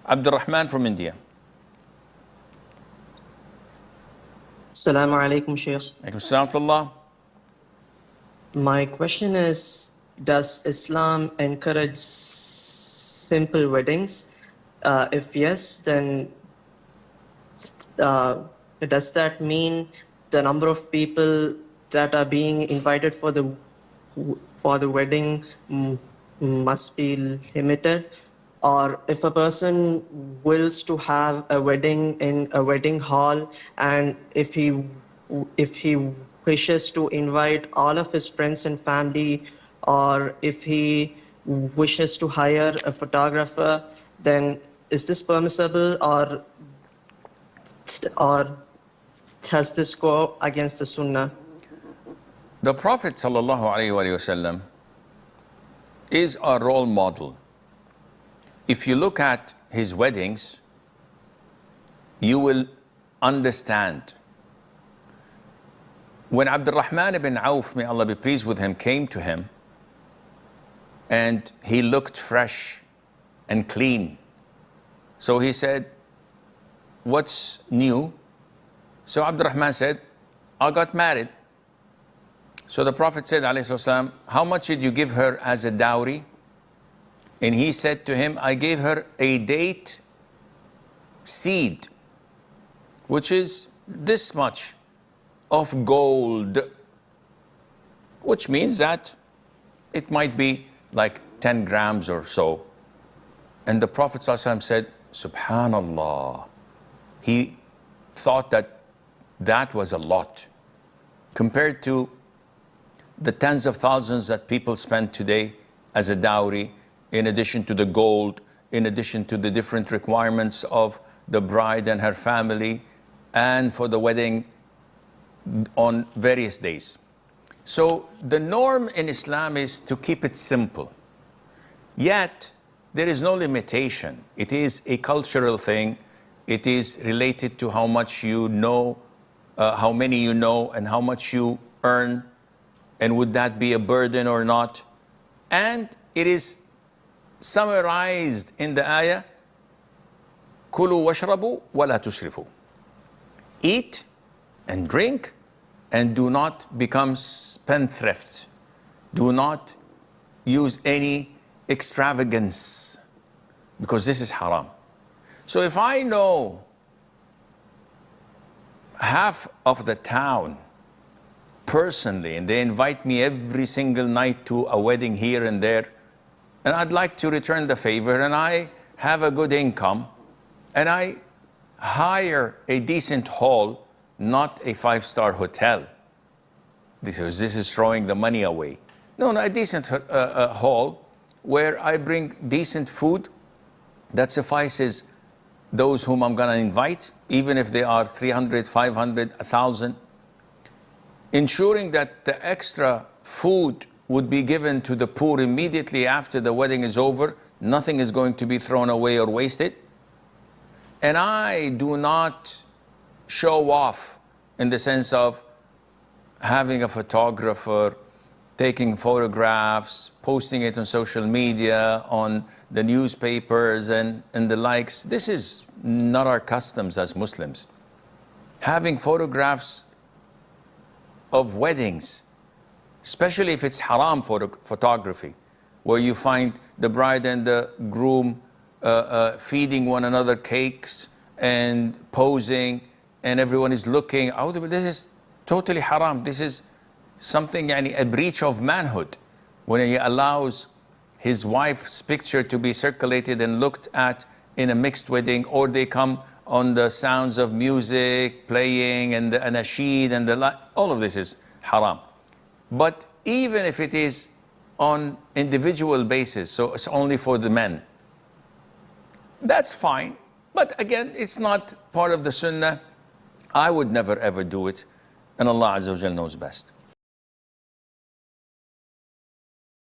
Abdurrahman from India. Assalamu alaikum, Shaykh. Alaikum salam wa rahmatullah. My question is, does Islam encourage simple weddings? If yes, then does that mean the number of people that are being invited for the wedding must be limited? Or if a person wills to have a wedding in a wedding hall, and if he wishes to invite all of his friends and family, or if he wishes to hire a photographer, then is this permissible, or does this go against the Sunnah? The Prophet ﷺ is our role model. If you look at his weddings, you will understand. When Abdurrahman ibn Auf, may Allah be pleased with him, came to him, and he looked fresh and clean. So he said, "What's new?" So Abdurrahman said, "I got married." So the Prophet said, ﷺ, "How much did you give her as a dowry?" And he said to him, "I gave her a date seed, which is this much of gold," which means that it might be like 10 grams or so. And the Prophet ﷺ said, "Subhanallah." He thought that that was a lot compared to the tens of thousands that people spend today as a dowry, in addition to the gold, in addition to the different requirements of the bride and her family, and for the wedding on various days. So the norm in Islam is to keep it simple. Yet, there is no limitation. It is a cultural thing. It is related to how much you know, how many you know, and how much you earn, and would that be a burden or not. And it is summarized in the ayah, "Kulu washrabu wa la tusrifu." Eat and drink, and do not become spendthrift. Do not use any extravagance, because this is haram. So if I know half of the town personally, and they invite me every single night to a wedding here and there, and I'd like to return the favor, and I have a good income, and I hire a decent hall, not a 5-star hotel. This is throwing the money away. No, a decent hall where I bring decent food that suffices those whom I'm going to invite, even if they are 300, 500, 1,000. Ensuring that the extra food would be given to the poor immediately after the wedding is over. Nothing is going to be thrown away or wasted. And I do not show off in the sense of having a photographer, taking photographs, posting it on social media, on the newspapers and the likes. This is not our customs as Muslims. Having photographs of weddings, especially if it's haram photography, where you find the bride and the groom feeding one another cakes and posing, and everyone is looking. This is totally haram. This is something, a breach of manhood, when he allows his wife's picture to be circulated and looked at in a mixed wedding, or they come on the sounds of music playing and the anasheed and all of this is haram. But even if it is on individual basis, so it's only for the men, that's fine. But again, it's not part of the sunnah. I would never ever do it, and Allah Azza wa Jal knows best.